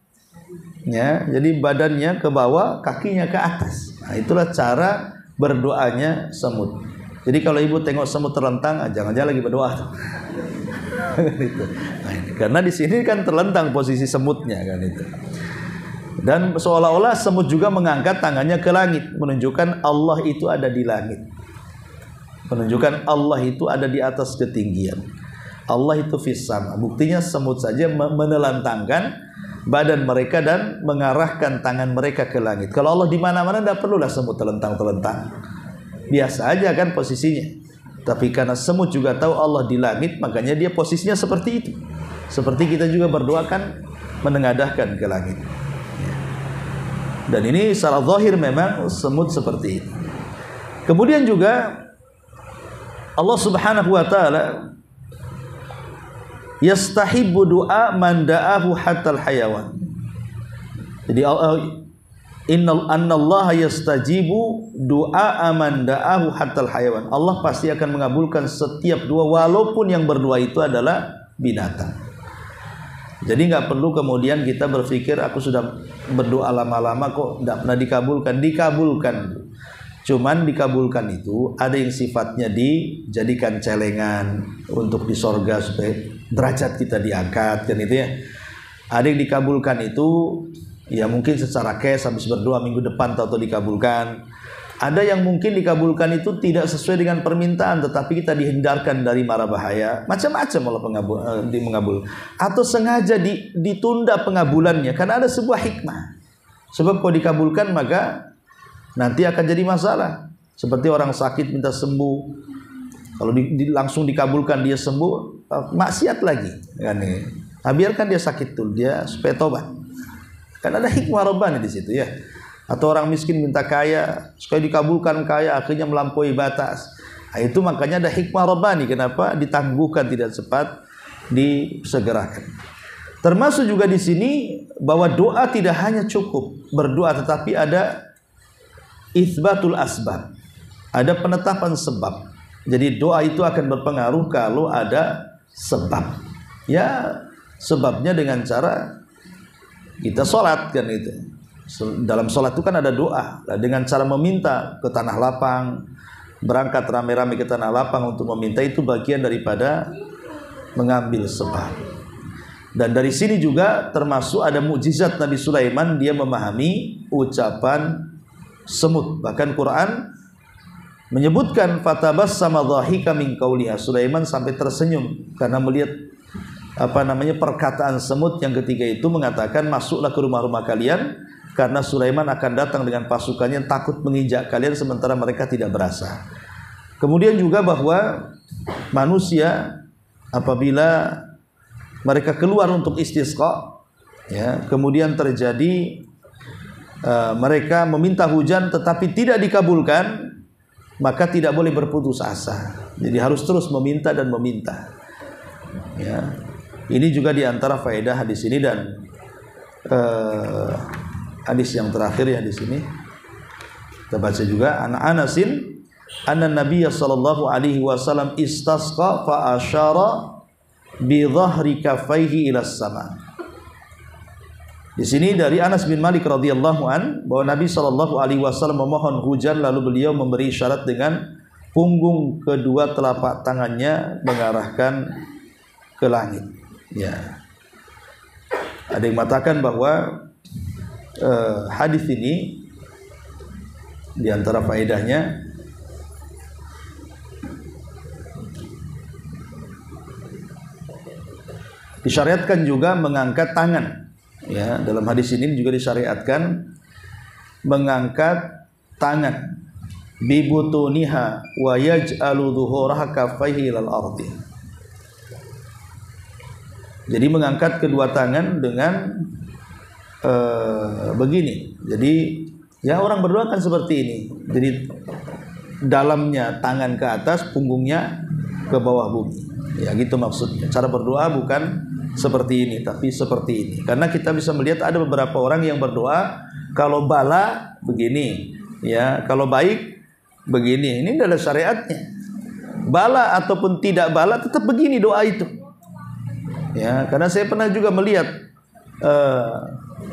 Ya, jadi badannya ke bawah, kakinya ke atas. Nah, itulah cara berdoanya semut. Jadi kalau ibu tengok semut terlentang, jangan-jangan lagi berdoa. Nah, karena di sini kan terlentang posisi semutnya kan itu. Dan seolah-olah semut juga mengangkat tangannya ke langit, menunjukkan Allah itu ada di langit. Menunjukkan Allah itu ada di atas ketinggian. Allah itu fis sama. Buktinya semut saja menelantangkan badan mereka dan mengarahkan tangan mereka ke langit. Kalau Allah di mana-mana, tidak perlulah semut telentang-telentang. Biasa aja kan posisinya. Tapi karena semut juga tahu Allah di langit, makanya dia posisinya seperti itu. Seperti kita juga berdoa kan menengadahkan ke langit. Dan ini secara zahir memang semut seperti itu. Kemudian juga Allah Subhanahu wa taala yastahibbu du'a man da'ahu hatal hayawan. Jadi annallaha yastajibu du'a man da'ahu hatal hayawan. Allah pasti akan mengabulkan setiap doa walaupun yang berdoa itu adalah binatang. Jadi nggak perlu kemudian kita berpikir aku sudah berdoa lama-lama kok tidak pernah dikabulkan. Dikabulkan. Cuman dikabulkan itu ada yang sifatnya dijadikan celengan untuk di sorga supaya derajat kita diangkat kan itu ya. Ada yang dikabulkan itu ya mungkin secara cash habis berdoa minggu depan atau dikabulkan. Ada yang mungkin dikabulkan itu tidak sesuai dengan permintaan tetapi kita dihindarkan dari mara bahaya. Macam-macam Allah mengabul. Atau sengaja ditunda pengabulannya karena ada sebuah hikmah. Sebab kalau dikabulkan maka nanti akan jadi masalah. Seperti orang sakit minta sembuh, kalau langsung dikabulkan dia sembuh, maksiat lagi kan ini. Nah, biarkan dia sakit dulu, dia supaya tobat. Kan ada hikmah Rabbani di situ ya. Atau orang miskin minta kaya, supaya dikabulkan kaya, akhirnya melampaui batas. Nah, itu makanya ada hikmah Rabbani. Kenapa ditangguhkan tidak cepat disegerakan. Termasuk juga di sini bahwa doa tidak hanya cukup berdoa, tetapi ada itsbatul asbab. Ada penetapan sebab. Jadi doa itu akan berpengaruh kalau ada sebab. Ya, sebabnya dengan cara kita sholat kan itu. Dalam sholat itu kan ada doa. Dengan cara meminta ke tanah lapang, berangkat rame-rame ke tanah lapang untuk meminta, itu bagian daripada mengambil sebab. Dan dari sini juga termasuk ada mukjizat Nabi Sulaiman, dia memahami ucapan semut. Bahkan Quran menyebutkan fatabassama dhahika min qauliha. Sulaiman sampai tersenyum karena melihat perkataan semut yang ketiga itu mengatakan masuklah ke rumah-rumah kalian karena Sulaiman akan datang dengan pasukannya takut menginjak kalian sementara mereka tidak berasa. Kemudian juga bahwa manusia apabila mereka keluar untuk istisqa Ya, kemudian terjadi mereka meminta hujan tetapi tidak dikabulkan, maka tidak boleh berputus asa. Jadi harus terus meminta dan meminta. Ya, ini juga diantara faedah hadis ini. Dan hadis yang terakhir ya di sini kita baca juga, an Anasin anna Nabiy sallallahu alaihi wasallam istasqa fa asyara bi dhahri kaffaihi ila sama. Di sini dari Anas bin Malik radhiyallahu an bahwa Nabi sallallahu alaihi wasallam memohon hujan, lalu beliau memberi isyarat dengan punggung kedua telapak tangannya mengarahkan ke langit. Ya. Ada yang mengatakan bahwa hadis ini di antara faedahnya disyariatkan juga mengangkat tangan. Ya, dalam hadis ini juga disyariatkan mengangkat tangan, bibutuniha wa yaj'alu dhuhuraha kaffaihi ilal ardi. Jadi mengangkat kedua tangan dengan begini. Jadi ya orang berdoa kan seperti ini. Jadi dalamnya tangan ke atas, punggungnya ke bawah bumi. Ya gitu maksudnya. Cara berdoa bukan seperti ini, tapi seperti ini. Karena kita bisa melihat ada beberapa orang yang berdoa kalau bala begini, ya kalau baik begini. Ini adalah syariatnya. Bala ataupun tidak bala tetap begini doa itu. Ya, karena saya pernah juga melihat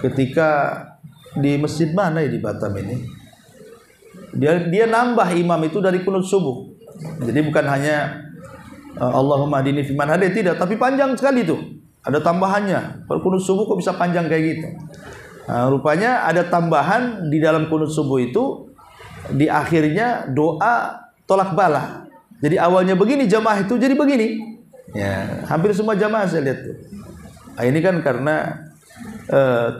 ketika di masjid mana ya di Batam ini, dia nambah imam itu dari kunut subuh. Jadi bukan hanya Allahumma hadini fiman hadai, tidak, tapi panjang sekali tuh. Ada tambahannya. Kalau kunut subuh kok bisa panjang kayak gitu? Nah, rupanya ada tambahan di dalam kunut subuh itu, di akhirnya doa tolak bala. Jadi awalnya begini jamaah itu jadi begini. Ya, hampir semua jamaah saya lihat tuh. Nah, ini kan karena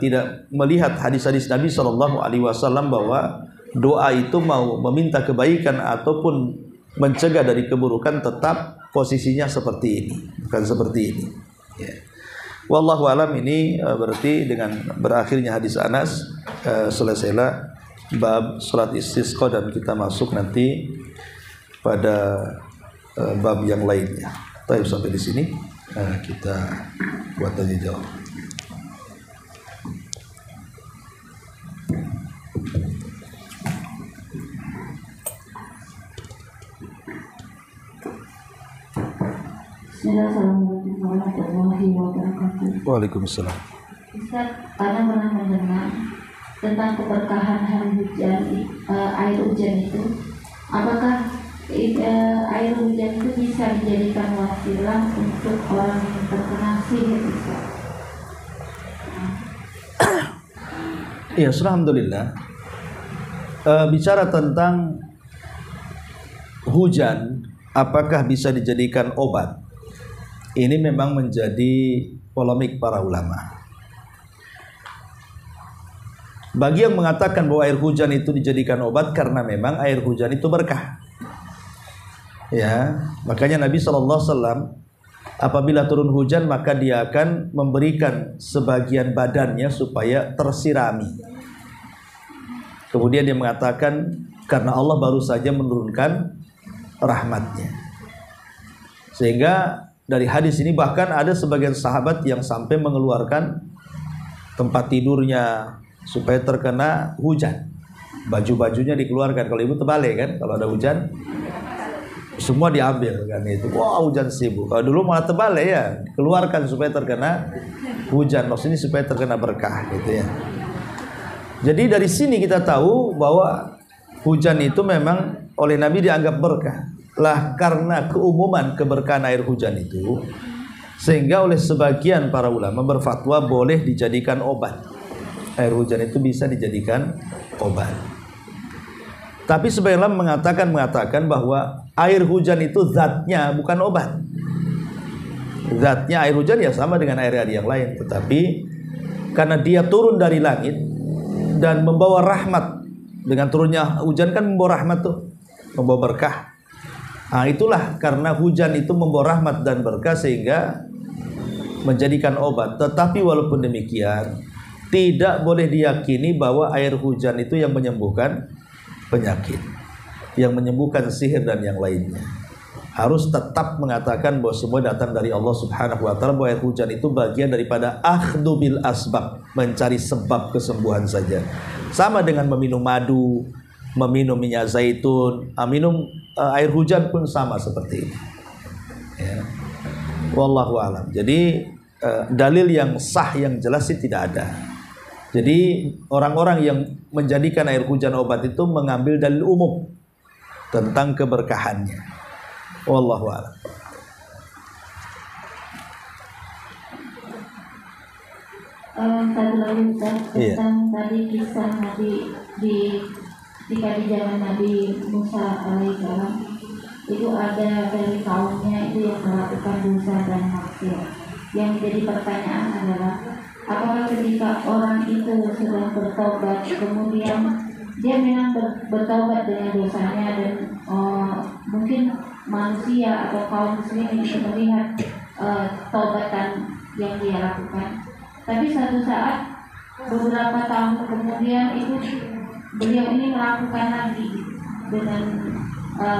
tidak melihat hadis-hadis Nabi Shallallahu Alaihi Wasallam bahwa doa itu mau meminta kebaikan ataupun mencegah dari keburukan tetap posisinya seperti ini, bukan seperti ini. Ya. Wallahu alam. Ini berarti dengan berakhirnya hadis Anas selesailah bab salat istisqa dan kita masuk nanti pada bab yang lainnya. Baik, sampai di sini kita buat tanya jawab. Assalamualaikum warahmatullahi wabarakatuh. Waalaikumsalam. Ustaz, Ana pernah mendengar tentang keberkahan hari hujan, air hujan itu. Apakah air hujan itu bisa dijadikan wasilah untuk orang yang terkena sihir, Ustaz? Ya, alhamdulillah. Bicara tentang hujan, apakah bisa dijadikan obat? Ini memang menjadi polemik para ulama. Bagi yang mengatakan bahwa air hujan itu dijadikan obat karena memang air hujan itu berkah. Ya, makanya Nabi SAW apabila turun hujan maka dia akan memberikan sebagian badannya supaya tersirami. Kemudian dia mengatakan karena Allah baru saja menurunkan rahmatnya. Sehingga dari hadis ini bahkan ada sebagian sahabat yang sampai mengeluarkan tempat tidurnya supaya terkena hujan. Baju-bajunya dikeluarkan. Kalau ibu terbalik kan, kalau ada hujan semua diambil kan itu. Wah, hujan sibuk. Kalau dulu malah terbalik ya, keluarkan supaya terkena hujan. Maksudnya supaya terkena berkah gitu ya. Jadi dari sini kita tahu bahwa hujan itu memang oleh Nabi dianggap berkah. Lah karena keumuman keberkahan air hujan itu, sehingga oleh sebagian para ulama berfatwa boleh dijadikan obat. Air hujan itu bisa dijadikan obat. Tapi sebagian ulama mengatakan bahwa air hujan itu zatnya bukan obat. Zatnya air hujan ya sama dengan air-air yang lain, tetapi karena dia turun dari langit dan membawa rahmat. Dengan turunnya hujan kan membawa rahmat tuh, membawa berkah. Nah, itulah karena hujan itu membawa rahmat dan berkah sehingga menjadikan obat. Tetapi walaupun demikian, tidak boleh diyakini bahwa air hujan itu yang menyembuhkan penyakit, yang menyembuhkan sihir dan yang lainnya. Harus tetap mengatakan bahwa semua datang dari Allah Subhanahu wa taala, bahwa air hujan itu bagian daripada akhdhu bil asbab, mencari sebab kesembuhan saja. Sama dengan meminum madu, meminum minyak zaitun, minum air hujan pun sama seperti ini. Ya. Wallahu alam. Jadi dalil yang sah yang jelas sih tidak ada. Jadi orang-orang yang menjadikan air hujan obat itu mengambil dalil umum tentang keberkahannya. Wallahu a'lam. Satu lagi Ustaz, tentang tadi kisah Nabi ketika di zaman Nabi Musa alaihissalam, itu ada dari kaumnya itu yang melakukan dosa dan maksiat. Yang jadi pertanyaan adalah, apakah ketika orang itu sedang bertobat, kemudian dia memang bertobat dengan dosanya, dan mungkin manusia atau kaum muslimin itu melihat tobatan yang dia lakukan, tapi satu saat beberapa tahun kemudian itu beliau ini melakukan lagi dengan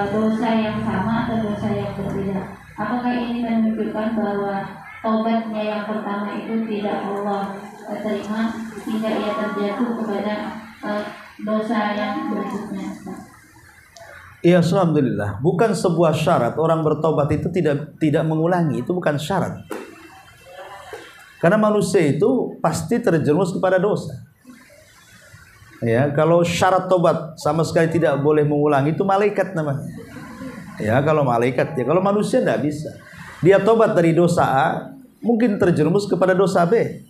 dosa yang sama atau dosa yang berbeda. Apakah ini menunjukkan bahwa tobatnya yang pertama itu tidak Allah terima hingga ia terjatuh kepada dosa yang berikutnya? Iya, alhamdulillah. Bukan sebuah syarat orang bertobat itu tidak mengulangi, itu bukan syarat. Karena manusia itu pasti terjerumus kepada dosa. Ya, kalau syarat tobat sama sekali tidak boleh mengulangi, itu malaikat namanya. Ya, kalau malaikat ya, kalau manusia tidak bisa. Dia tobat dari dosa A, mungkin terjerumus kepada dosa B.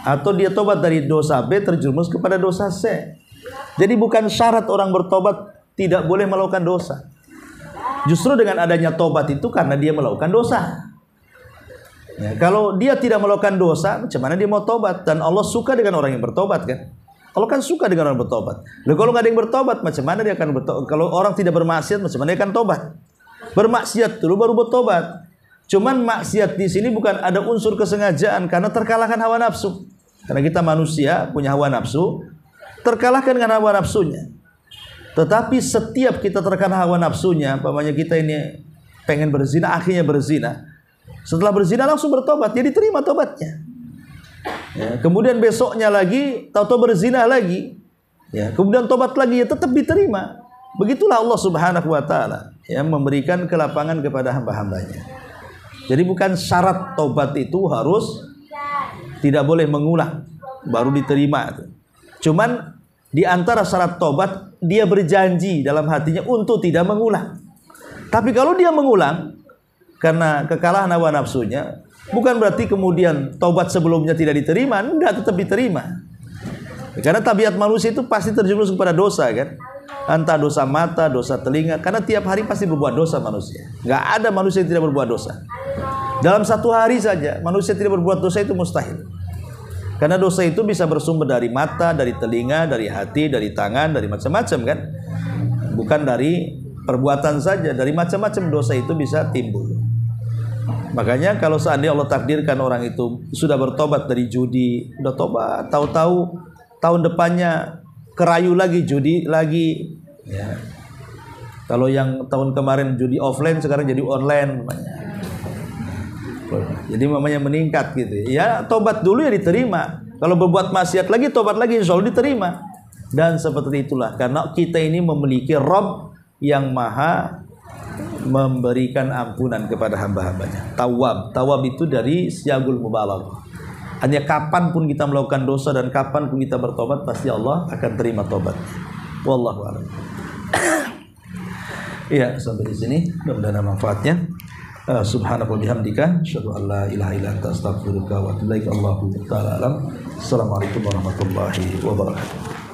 Atau dia tobat dari dosa B terjerumus kepada dosa C. Jadi bukan syarat orang bertobat tidak boleh melakukan dosa. Justru dengan adanya tobat itu karena dia melakukan dosa. Ya, kalau dia tidak melakukan dosa, macam mana dia mau tobat? Dan Allah suka dengan orang yang bertobat kan? Allah kan suka dengan orang bertobat. Lalu kalau nggak ada yang bertobat, macam mana dia akan bertobat? Kalau orang tidak bermaksiat, macam mana dia akan tobat? Bermaksiat dulu baru bertobat. Cuman maksiat di sini bukan ada unsur kesengajaan karena terkalahkan hawa nafsu. Karena kita manusia punya hawa nafsu, terkalahkan dengan hawa nafsunya. Tetapi setiap kita terkena hawa nafsunya, umpamanya kita ini pengen berzina, akhirnya berzina. Setelah berzina langsung bertobat, jadi terima tobatnya. Ya, kemudian besoknya lagi, tahu-tahu berzina lagi. Ya, kemudian tobat lagi, ya tetap diterima. Begitulah Allah Subhanahu wa taala yang memberikan kelapangan kepada hamba-hambanya. Jadi bukan syarat tobat itu harus tidak boleh mengulang baru diterima. Cuman di antara syarat tobat, dia berjanji dalam hatinya untuk tidak mengulang. Tapi kalau dia mengulang karena kekalahan hawa nafsunya, bukan berarti kemudian tobat sebelumnya tidak diterima, enggak, tetap diterima. Karena tabiat manusia itu pasti terjerumus kepada dosa kan. Entah dosa mata, dosa telinga, karena tiap hari pasti berbuat dosa manusia. Enggak ada manusia yang tidak berbuat dosa. Dalam satu hari saja manusia tidak berbuat dosa itu mustahil. Karena dosa itu bisa bersumber dari mata, dari telinga, dari hati, dari tangan, dari macam-macam kan. Bukan dari perbuatan saja, dari macam-macam dosa itu bisa timbul. Makanya kalau seandainya Allah takdirkan orang itu sudah bertobat dari judi, sudah tobat, tahu-tahu tahun depannya kerayu lagi, judi lagi. Ya. Kalau yang tahun kemarin judi offline, sekarang jadi online. Jadi mamanya meningkat gitu. Ya tobat dulu ya diterima. Kalau berbuat maksiat lagi, tobat lagi, insya Allah diterima. Dan seperti itulah. Karena kita ini memiliki Rabb yang maha memberikan ampunan kepada hamba-hambanya. Tawwab. Tawwab itu dari siagul mubalaghah. Hanya kapanpun kita melakukan dosa dan kapanpun kita bertobat, pasti Allah akan terima tobat. Wallahu a'lam. Iya, sampai di sini. Mudah-mudahan manfaatnya. Subhanaka wa bihamdika asyhadu an la ilaha illa anta astaghfiruka wa atubu ilaik. Allahu ta'ala alam. Assalamualaikum warahmatullahi wabarakatuh.